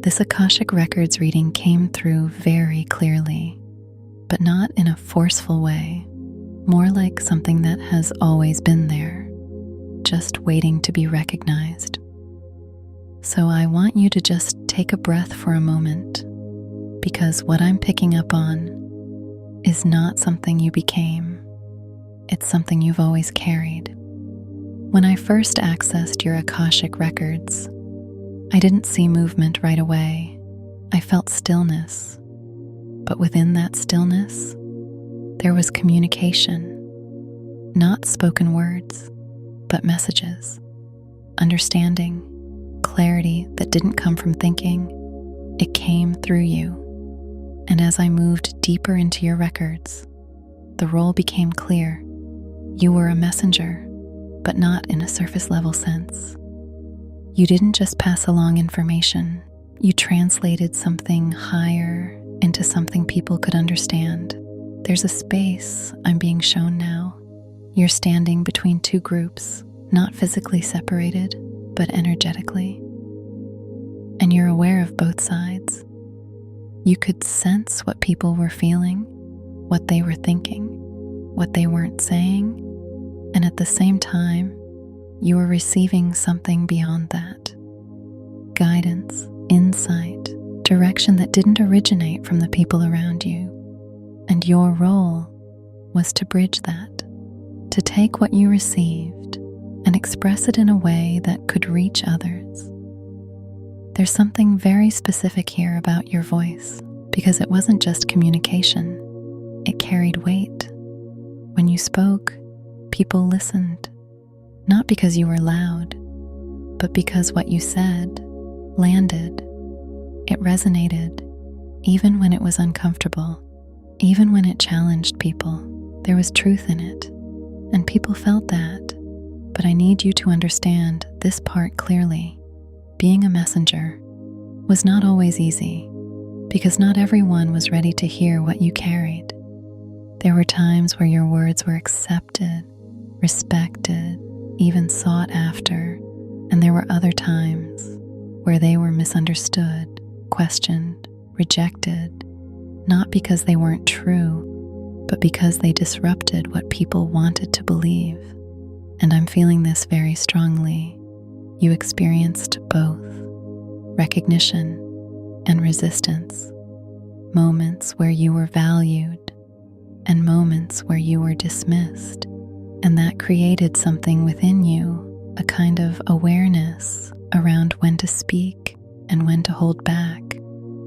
This Akashic Records reading came through very clearly, but not in a forceful way, more like something that has always been there, just waiting to be recognized. So I want you to just take a breath for a moment, because what I'm picking up on is not something you became. It's something you've always carried. When I first accessed your Akashic Records, I didn't see movement right away. I felt stillness. But within that stillness, there was communication. Not spoken words, but messages. Understanding, clarity that didn't come from thinking. It came through you. And as I moved deeper into your records, the role became clear. You were a messenger, but not in a surface level sense. You didn't just pass along information, you translated something higher into something people could understand. There's a space I'm being shown now. You're standing between two groups, not physically separated, but energetically. And you're aware of both sides. You could sense what people were feeling, what they were thinking, what they weren't saying, and at the same time, you were receiving something beyond that. Guidance, insight, direction that didn't originate from the people around you. And your role was to bridge that, to take what you received and express it in a way that could reach others. There's something very specific here about your voice, because it wasn't just communication, it carried weight. When you spoke, people listened, not because you were loud, but because what you said landed. It resonated, even when it was uncomfortable, even when it challenged people. There was truth in it, and people felt that. But I need you to understand this part clearly. Being a messenger was not always easy, because not everyone was ready to hear what you carried. There were times where your words were accepted, respected, even sought after, and there were other times where they were misunderstood, questioned, rejected, not because they weren't true, but because they disrupted what people wanted to believe. And I'm feeling this very strongly. You experienced both recognition and resistance, moments where you were valued and moments where you were dismissed. And that created something within you, a kind of awareness around when to speak and when to hold back,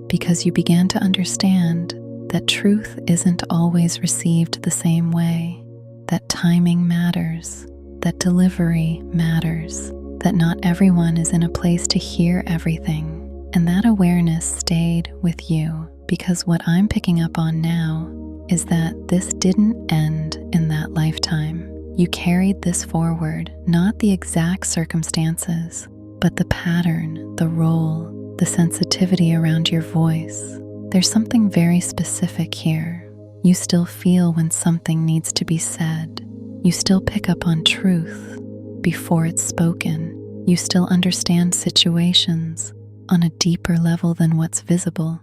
because you began to understand that truth isn't always received the same way, that timing matters, that delivery matters, that not everyone is in a place to hear everything. And that awareness stayed with you, because what I'm picking up on now is that this didn't end in that lifetime. You carried this forward, not the exact circumstances, but the pattern, the role, the sensitivity around your voice. There's something very specific here. You still feel when something needs to be said. You still pick up on truth before it's spoken. You still understand situations on a deeper level than what's visible,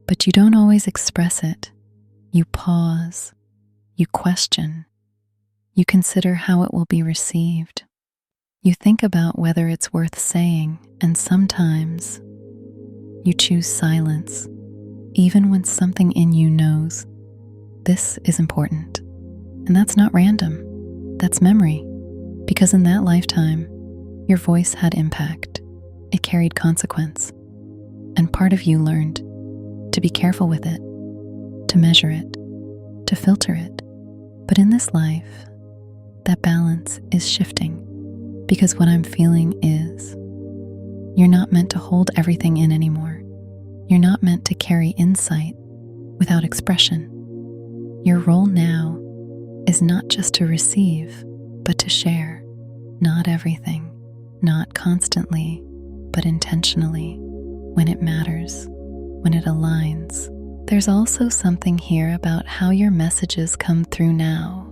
but you don't always express it. You pause, you question, you consider how it will be received. You think about whether it's worth saying, and sometimes you choose silence, even when something in you knows this is important. And that's not random, that's memory, because in that lifetime, your voice had impact. It carried consequence, and part of you learned to be careful with it, to measure it, to filter it. But in this life, that balance is shifting, because what I'm feeling is you're not meant to hold everything in anymore. You're not meant to carry insight without expression. Your role now is not just to receive, but to share. Not everything, not constantly, but intentionally, when it matters, when it aligns. There's also something here about how your messages come through now,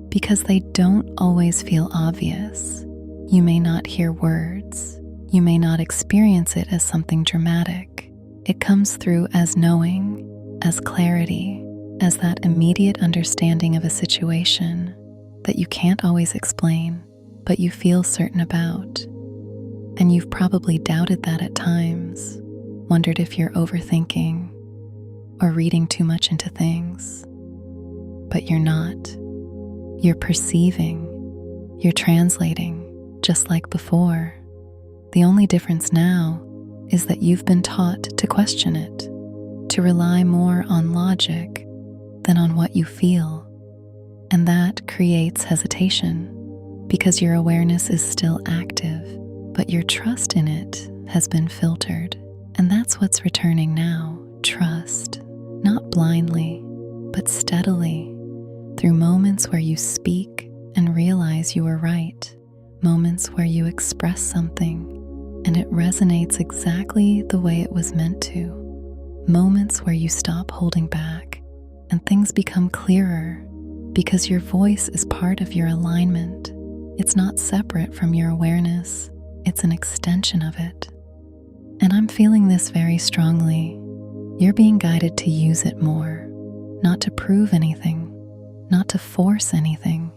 because they don't always feel obvious. You may not hear words, you may not experience it as something dramatic, It comes through as knowing, as clarity, as that immediate understanding of a situation that you can't always explain, but you feel certain about. And you've probably doubted that at times, wondered if you're overthinking or reading too much into things. But you're not. You're perceiving, you're translating, just like before. The only difference now is that you've been taught to question it, to rely more on logic than on what you feel. And that creates hesitation because your awareness is still active, but your trust in it has been filtered. And that's what's returning now, trust, not blindly, but steadily, through moments where you speak and realize you were right, moments where you express something and it resonates exactly the way it was meant to, moments where you stop holding back and things become clearer because your voice is part of your alignment. It's not separate from your awareness, it's an extension of it. And I'm feeling this very strongly. You're being guided to use it more, not to prove anything, not to force anything,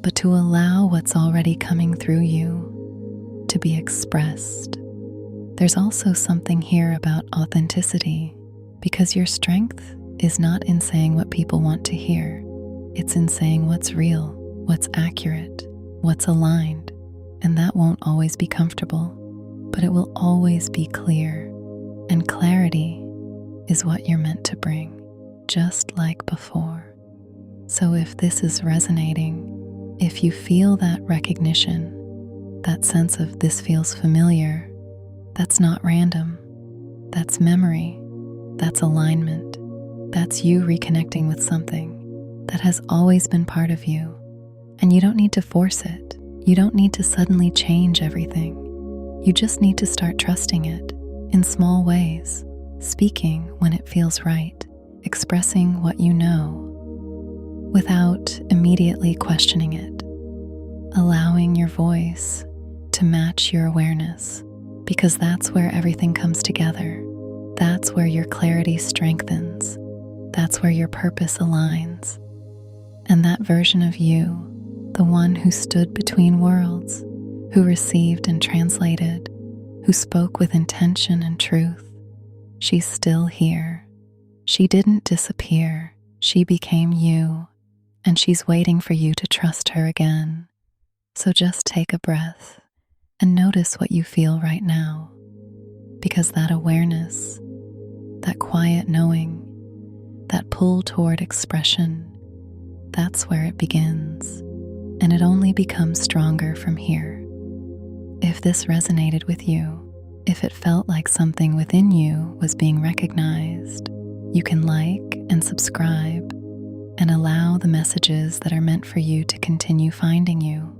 but to allow what's already coming through you to be expressed. There's also something here about authenticity, because your strength is not in saying what people want to hear. It's in saying what's real, what's accurate, what's aligned, and that won't always be comfortable, but it will always be clear, and clarity is what you're meant to bring, just like before. So if this is resonating, if you feel that recognition, that sense of this feels familiar, that's not random, that's memory, that's alignment, that's you reconnecting with something that has always been part of you. And you don't need to force it. You don't need to suddenly change everything. You just need to start trusting it in small ways, speaking when it feels right, expressing what you know, without immediately questioning it, allowing your voice to match your awareness, because that's where everything comes together. That's where your clarity strengthens. That's where your purpose aligns. And that version of you, the one who stood between worlds, who received and translated, who spoke with intention and truth, she's still here. She didn't disappear. She became you. And she's waiting for you to trust her again. So just take a breath and notice what you feel right now, because that awareness, that quiet knowing, that pull toward expression, that's where it begins, and it only becomes stronger from here. If this resonated with you, if it felt like something within you was being recognized, you can like and subscribe and allow the messages that are meant for you to continue finding you.